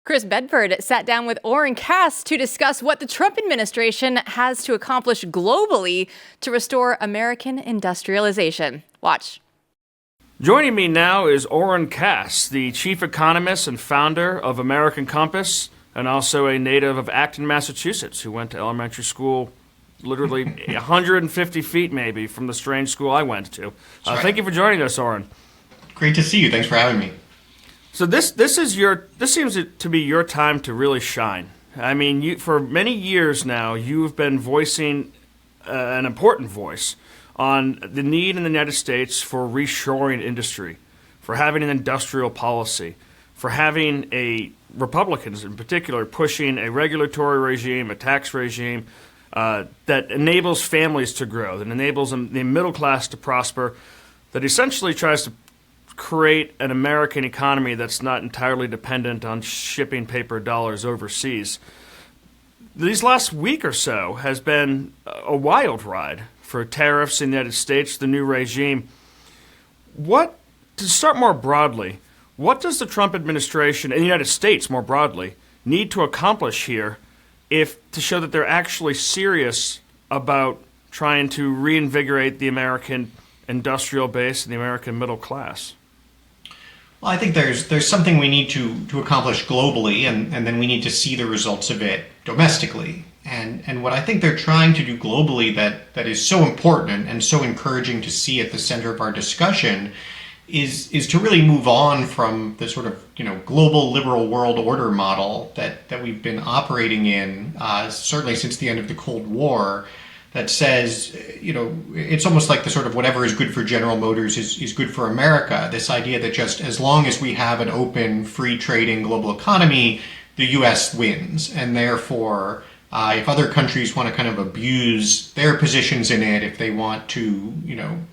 Chris Bedford sat down with Oren Cass to discuss what the Trump administration has to accomplish globally to restore American industrialization. Watch. Joining me now is Oren Cass, the chief economist and founder of American Compass, and also a native of Acton, Massachusetts, who went to elementary school literally 150 feet maybe from the strange school I went to. Thank you for joining us, Oren. Great to see you. Thanks for having me. So this seems to be your time to really shine. I mean, for many years now, you've been voicing an important voice on the need in the United States for reshoring industry, for having an industrial policy, for having Republicans in particular pushing a regulatory regime, a tax regime that enables families to grow, that enables the middle class to prosper, that essentially tries to create an American economy that's not entirely dependent on shipping paper dollars overseas. These last week or so has been a wild ride for tariffs in the United States, the new regime. To start more broadly, what does the Trump administration and the United States more broadly need to accomplish here to show that they're actually serious about trying to reinvigorate the American industrial base and the American middle class? Well, I think there's something we need to accomplish globally, and then we need to see the results of it domestically. And what I think they're trying to do globally that is so important and so encouraging to see at the center of our discussion is to really move on from the sort of global liberal world order model that we've been operating in certainly since the end of the Cold War, that says, it's almost like the sort of whatever is good for General Motors is good for America. This idea that just as long as we have an open, free trading global economy, the U.S. wins. And therefore, if other countries want to kind of abuse their positions in it, if they want to,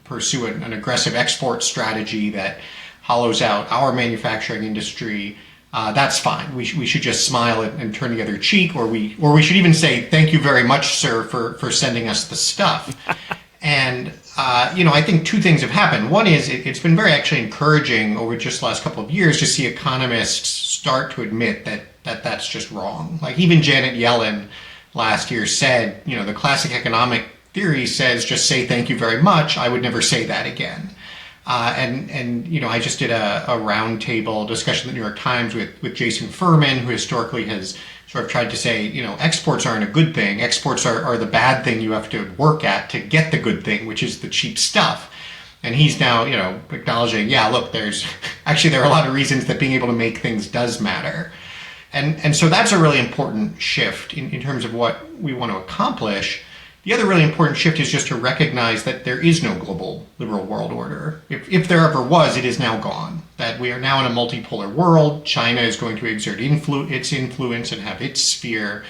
pursue an aggressive export strategy that hollows out our manufacturing industry, that's fine. We should just smile and turn the other cheek, or we should even say, thank you very much, sir, for sending us the stuff. And, I think two things have happened. One is it's been very actually encouraging over just the last couple of years to see economists start to admit that that's just wrong. Like even Janet Yellen last year said, the classic economic theory says just say thank you very much. I would never say that again. And I just did a roundtable discussion in the New York Times with Jason Furman, who historically has sort of tried to say, exports aren't a good thing. Exports are the bad thing you have to work at to get the good thing, which is the cheap stuff. And he's now, acknowledging, yeah, look, there are a lot of reasons that being able to make things does matter. And so that's a really important shift in terms of what we want to accomplish. The other really important shift is just to recognize that there is no global liberal world order. If there ever was, it is now gone. That we are now in a multipolar world. China is going to exert its influence and have its sphere.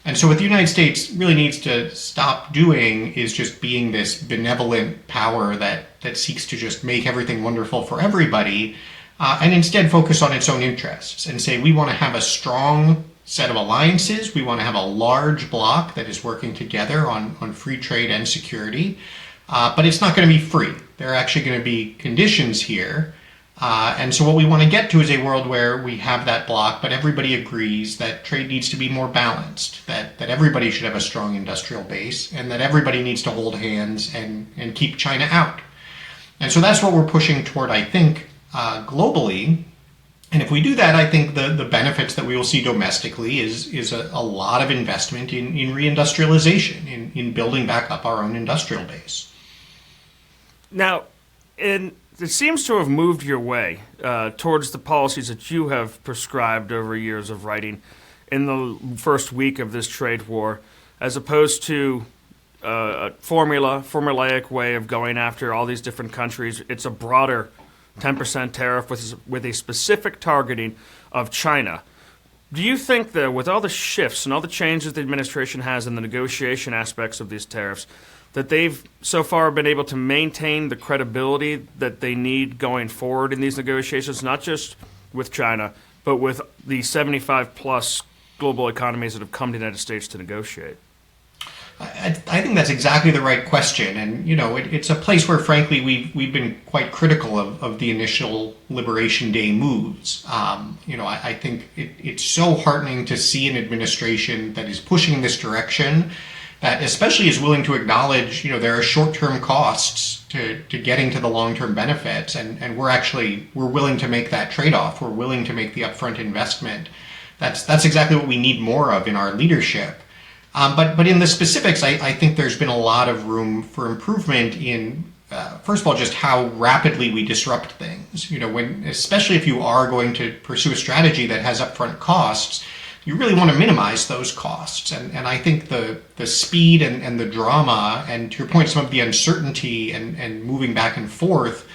And so what the United States really needs to stop doing is just being this benevolent power that seeks to just make everything wonderful for everybody, and instead focus on its own interests and say we want to have a strong set of alliances. We want to have a large bloc that is working together on free trade and security, but it's not going to be free. There are actually going to be conditions here. And so what we want to get to is a world where we have that bloc, but everybody agrees that trade needs to be more balanced, that everybody should have a strong industrial base, and that everybody needs to hold hands and keep China out. And so that's what we're pushing toward, I think, globally. And if we do that, I think the benefits that we will see domestically is a lot of investment in reindustrialization, in building back up our own industrial base. Now, it seems to have moved your way towards the policies that you have prescribed over years of writing in the first week of this trade war, as opposed to a formulaic way of going after all these different countries. It's a broader 10% tariff with a specific targeting of China. Do you think that with all the shifts and all the changes the administration has in the negotiation aspects of these tariffs, that they've so far been able to maintain the credibility that they need going forward in these negotiations, not just with China, but with the 75 plus global economies that have come to the United States to negotiate? I think that's exactly the right question, and it's a place where, frankly, we've been quite critical of the initial Liberation Day moves. I think it's so heartening to see an administration that is pushing in this direction, that especially is willing to acknowledge, there are short-term costs to getting to the long-term benefits, and we're willing to make that trade-off. We're willing to make the upfront investment. That's exactly what we need more of in our leadership. But in the specifics, I think there's been a lot of room for improvement in, first of all, just how rapidly we disrupt things. Especially if you are going to pursue a strategy that has upfront costs, you really want to minimize those costs. And I think the speed and the drama, and to your point, some of the uncertainty and moving back and forth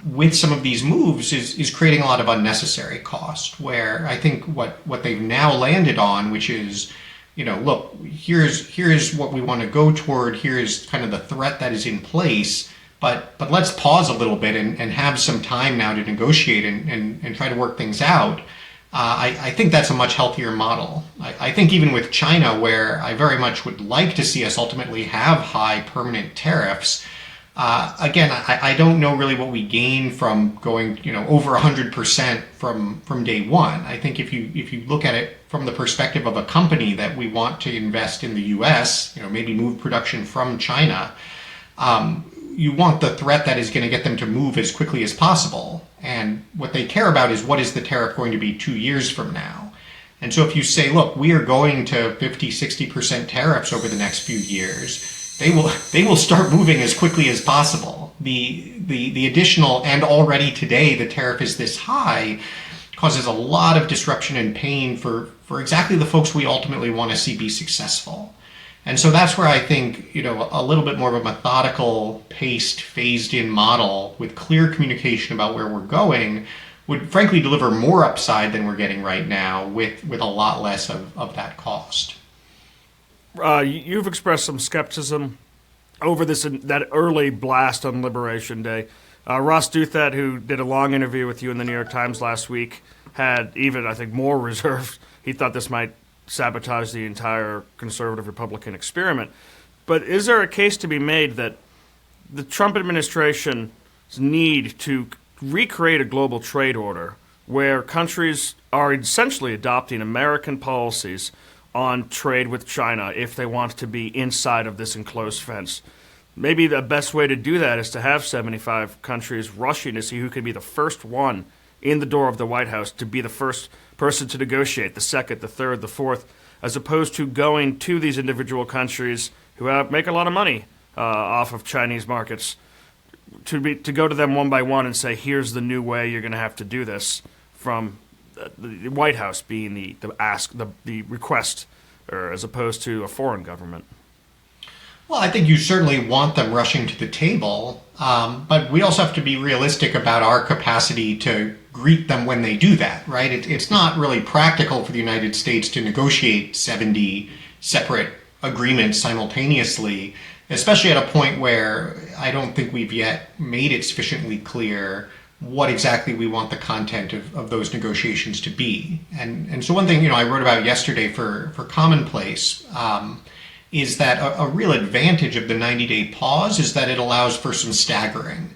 with some of these moves is creating a lot of unnecessary cost, where I think what they've now landed on, which is, look, here's what we want to go toward, here's kind of the threat that is in place, but let's pause a little bit and have some time now to negotiate and try to work things out. I think that's a much healthier model. I think even with China, where I very much would like to see us ultimately have high permanent tariffs, again, I don't know really what we gain from going, over 100% from day one. I think if you look at it from the perspective of a company that we want to invest in the U.S., maybe move production from China, you want the threat that is going to get them to move as quickly as possible. And what they care about is, what is the tariff going to be 2 years from now? And so if you say, look, we are going to 50-60% tariffs over the next few years, they will start moving as quickly as possible. The additional, and already today the tariff is this high, causes a lot of disruption and pain for exactly the folks we ultimately want to see be successful. And so that's where I think, a little bit more of a methodical, paced, phased-in model with clear communication about where we're going would frankly deliver more upside than we're getting right now, with a lot less of that cost. You've expressed some skepticism over that early blast on Liberation Day. Ross Douthat, who did a long interview with you in the New York Times last week, had even, I think, more reserves. He thought this might sabotage the entire conservative Republican experiment. But is there a case to be made that the Trump administration's need to recreate a global trade order where countries are essentially adopting American policies on trade with China if they want to be inside of this enclosed fence? Maybe the best way to do that is to have 75 countries rushing to see who can be the first one in the door of the White House to be the first person to negotiate, the second, the third, the fourth, as opposed to going to these individual countries who make a lot of money off of Chinese markets, to go to them one by one and say, here's the new way you're going to have to do this, from the White House being the request, or as opposed to a foreign government. Well, I think you certainly want them rushing to the table, but we also have to be realistic about our capacity to greet them when they do that, right? It's not really practical for the United States to negotiate 70 separate agreements simultaneously, especially at a point where I don't think we've yet made it sufficiently clear what exactly we want the content of those negotiations to be. And so one thing, I wrote about yesterday for Commonplace, is that a real advantage of the 90-day pause is that it allows for some staggering.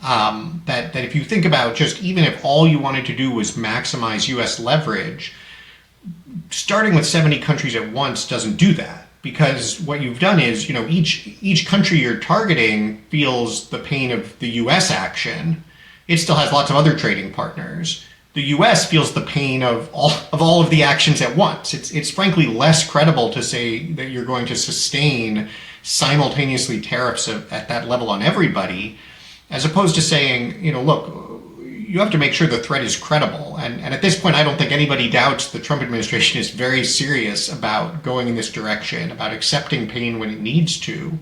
That if you think about, just even if all you wanted to do was maximize U.S. leverage, starting with 70 countries at once doesn't do that. Because what you've done is, each country you're targeting feels the pain of the U.S. action. It still has lots of other trading partners. The U.S. feels the pain of all of the actions at once. It's frankly less credible to say that you're going to sustain simultaneously tariffs at that level on everybody, as opposed to saying, look, you have to make sure the threat is credible. And at this point, I don't think anybody doubts the Trump administration is very serious about going in this direction, about accepting pain when it needs to.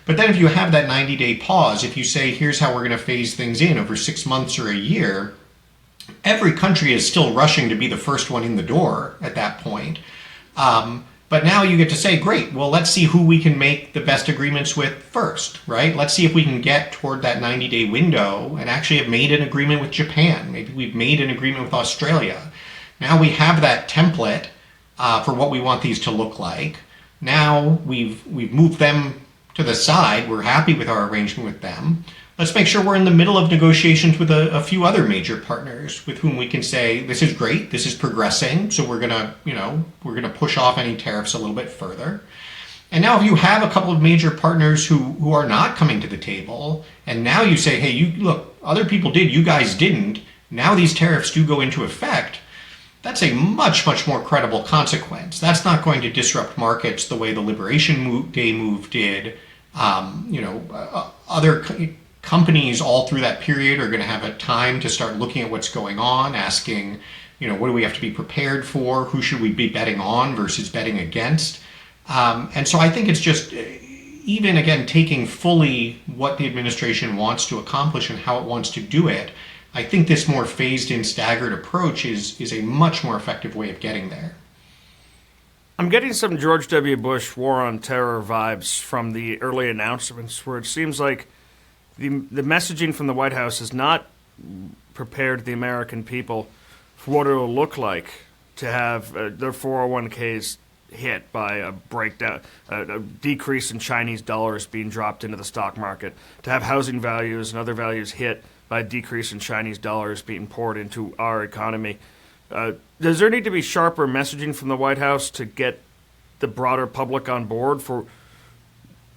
But then if you have that 90-day pause, if you say, here's how we're going to phase things in over 6 months or a year, every country is still rushing to be the first one in the door at that point. But now you get to say, great, well, let's see who we can make the best agreements with first, right? Let's see if we can get toward that 90-day window and actually have made an agreement with Japan. Maybe we've made an agreement with Australia. Now we have that template for what we want these to look like. Now we've moved them to the side. We're happy with our arrangement with them. Let's make sure we're in the middle of negotiations with a few other major partners with whom we can say, this is great, this is progressing, so we're gonna push off any tariffs a little bit further. And now if you have a couple of major partners who are not coming to the table, and now you say, hey, you look, other people did, you guys didn't, now these tariffs do go into effect, that's a much, much more credible consequence. That's not going to disrupt markets the way the Liberation Day move did. Other companies all through that period are going to have a time to start looking at what's going on, asking, what do we have to be prepared for? Who should we be betting on versus betting against? And so I think it's just, even again, taking fully what the administration wants to accomplish and how it wants to do it, I think this more phased in, staggered approach is a much more effective way of getting there. I'm getting some George W. Bush war on terror vibes from the early announcements, where it seems like the messaging from the White House has not prepared the American people for what it will look like to have their 401ks hit by a breakdown, a decrease in Chinese dollars being dropped into the stock market, to have housing values and other values hit by a decrease in Chinese dollars being poured into our economy. Does there need to be sharper messaging from the White House to get the broader public on board? For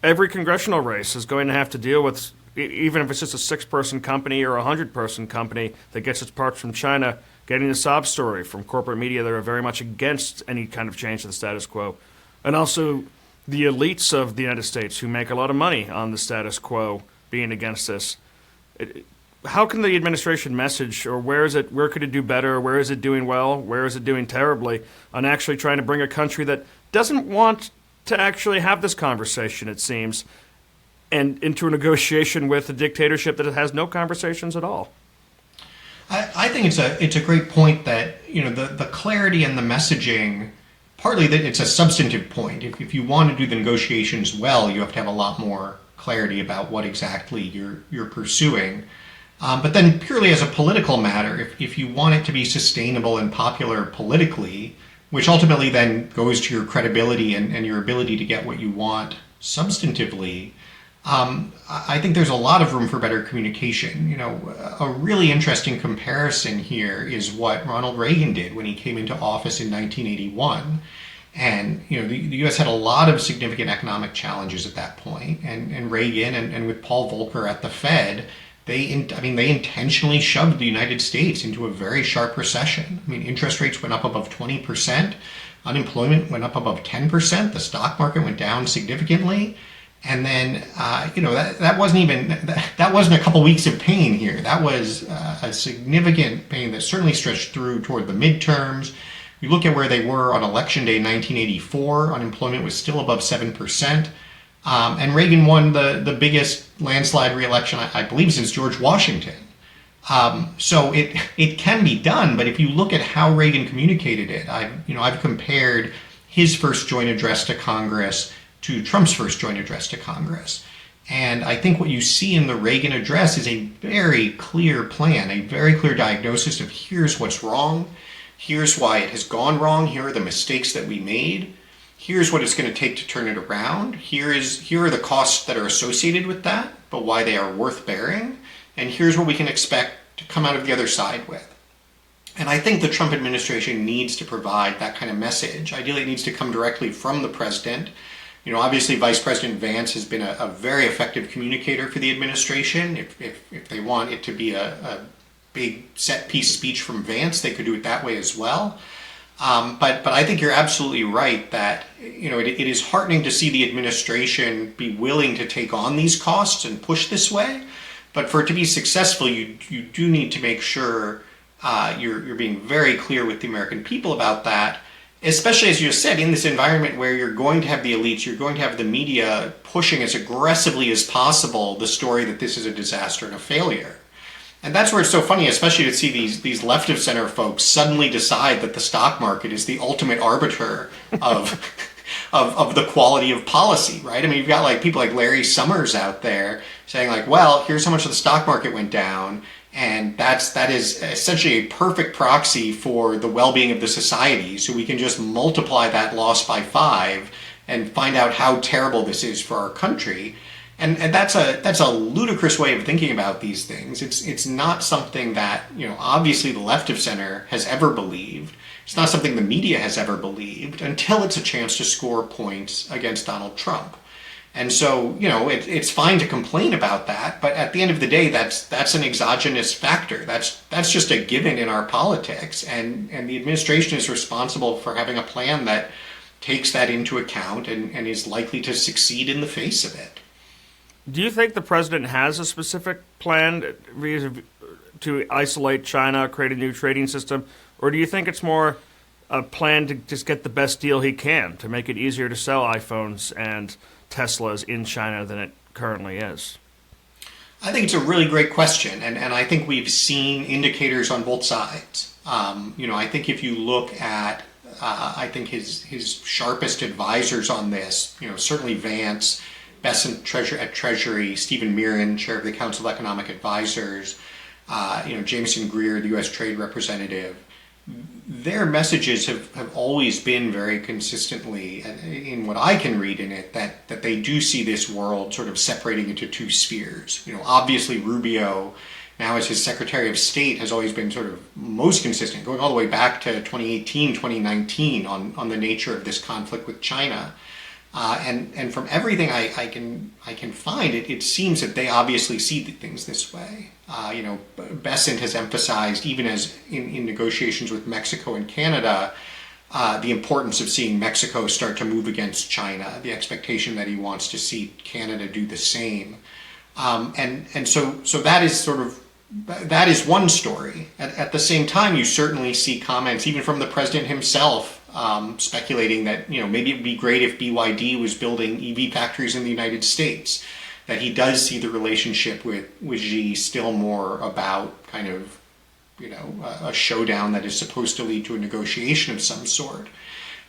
every congressional race is going to have to deal with, even if it's just a 6-person company or a 100-person company that gets its parts from China, getting a sob story from corporate media that are very much against any kind of change to the status quo. And also the elites of the United States who make a lot of money on the status quo being against this. How can the administration message, or where could it do better? Where is it doing well? Where is it doing terribly on actually trying to bring a country that doesn't want to actually have this conversation, it seems, and into a negotiation with a dictatorship that has no conversations at all? I think it's a great point that, the clarity and the messaging, partly that it's a substantive point. If you want to do the negotiations well, you have to have a lot more clarity about what exactly you're pursuing. But then purely as a political matter, if you want it to be sustainable and popular politically, which ultimately then goes to your credibility and your ability to get what you want substantively, I think there's a lot of room for better communication. A really interesting comparison here is what Ronald Reagan did when he came into office in 1981. And, the U.S. had a lot of significant economic challenges at that point. And Reagan and with Paul Volcker at the Fed, they intentionally shoved the United States into a very sharp recession. Interest rates went up above 20%, unemployment went up above 10%, the stock market went down significantly. And then, that wasn't a couple weeks of pain here. That was a significant pain that certainly stretched through toward the midterms. You look at where they were on Election Day 1984, unemployment was still above 7%. And Reagan won the biggest landslide re-election, I believe, since George Washington. So it can be done, but if you look at how Reagan communicated it, I've compared his first joint address to Congress to Trump's first joint address to Congress. And I think what you see in the Reagan address is a very clear plan, a very clear diagnosis of here's what's wrong, here's why it has gone wrong, here are the mistakes that we made, here's what it's going to take to turn it around, here are the costs that are associated with that, but why they are worth bearing, and here's what we can expect to come out of the other side with. And I think the Trump administration needs to provide that kind of message. Ideally, it needs to come directly from the president. Obviously, Vice President Vance has been a very effective communicator for the administration. If they want it to be a big set-piece speech from Vance, they could do it that way as well. But I think you're absolutely right that it is heartening to see the administration be willing to take on these costs and push this way. But for it to be successful, you do need to make sure you're being very clear with the American people about that. Especially, as you said, in this environment where you're going to have the elites, you're going to have the media pushing as aggressively as possible the story that this is a disaster and a failure. And that's where it's so funny, especially to see these left of center folks suddenly decide that the stock market is the ultimate arbiter of the quality of policy, right? You've got people like Larry Summers out there saying well, here's how much of the stock market went down. And that is essentially a perfect proxy for the well-being of the society. So we can just multiply that loss by 5 and find out how terrible this is for our country. And that's a ludicrous way of thinking about these things. It's not something that, obviously the left of center has ever believed. It's not something the media has ever believed until it's a chance to score points against Donald Trump. And so, it's fine to complain about that, but at the end of the day, that's an exogenous factor. That's just a given in our politics, and the administration is responsible for having a plan that takes that into account and is likely to succeed in the face of it. Do you think the president has a specific plan to isolate China, create a new trading system, or do you think it's more a plan to just get the best deal he can to make it easier to sell iPhones and Teslas in China than it currently is? I think it's a really great question, and I think we've seen indicators on both sides. I think if you look at, I think his sharpest advisors on this, certainly Vance, Besant at Treasury, Stephen Mirren, chair of the Council of Economic Advisors, Jameson Greer, the U.S. Trade Representative, their messages have always been very consistently, in what I can read in it, that they do see this world sort of separating into two spheres. Obviously Rubio, now as his Secretary of State, has always been sort of most consistent, going all the way back to 2018, 2019 on the nature of this conflict with China. And from everything I can find, it seems that they obviously see things this way. Besant has emphasized, even as in negotiations with Mexico and Canada, the importance of seeing Mexico start to move against China, the expectation that he wants to see Canada do the same. And so that is one story. At the same time, you certainly see comments, even from the president himself, speculating that maybe it would be great if BYD was building EV factories in the United States. That he does see the relationship with Xi still more about kind of a showdown that is supposed to lead to a negotiation of some sort.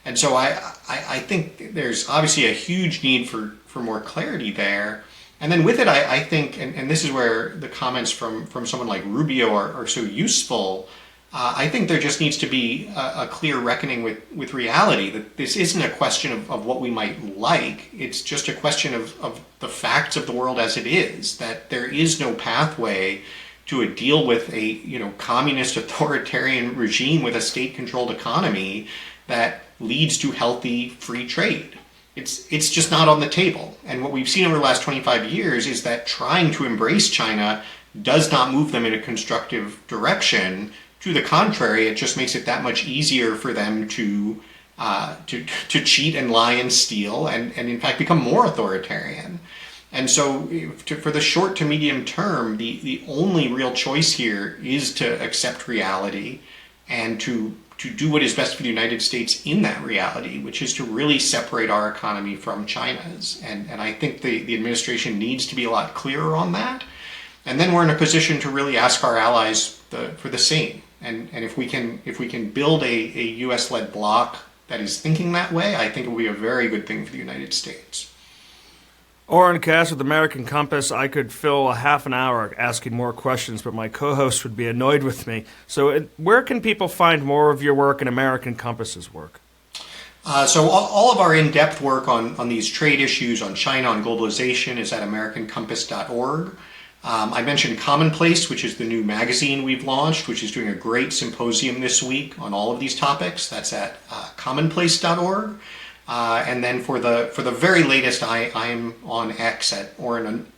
And so I think there's obviously a huge need for more clarity there. And then with it, I think, and this is where the comments from someone like Rubio are so useful. I think there just needs to be a clear reckoning with reality, that this isn't a question of what we might like. It's just a question of the facts of the world as it is, that there is no pathway to a deal with a communist authoritarian regime with a state-controlled economy that leads to healthy free trade. It's just not on the table. And what we've seen over the last 25 years is that trying to embrace China does not move them in a constructive direction. To the contrary, it just makes it that much easier for them to cheat and lie and steal and in fact become more authoritarian. And so for the short to medium term, the only real choice here is to accept reality and to do what is best for the United States in that reality, which is to really separate our economy from China's. And I think the administration needs to be a lot clearer on that. And then we're in a position to really ask our allies for the same. And if we can build a U.S.-led bloc that is thinking that way, I think it will be a very good thing for the United States. Oren Cass with American Compass. I could fill a half an hour asking more questions, but my co-host would be annoyed with me. So where can people find more of your work and American Compass's work? So all of our in-depth work on these trade issues, on China, on globalization, is at AmericanCompass.org. I mentioned Commonplace, which is the new magazine we've launched, which is doing a great symposium this week on all of these topics. That's at commonplace.org. And then for the very latest, I am on X at Oren_Cass.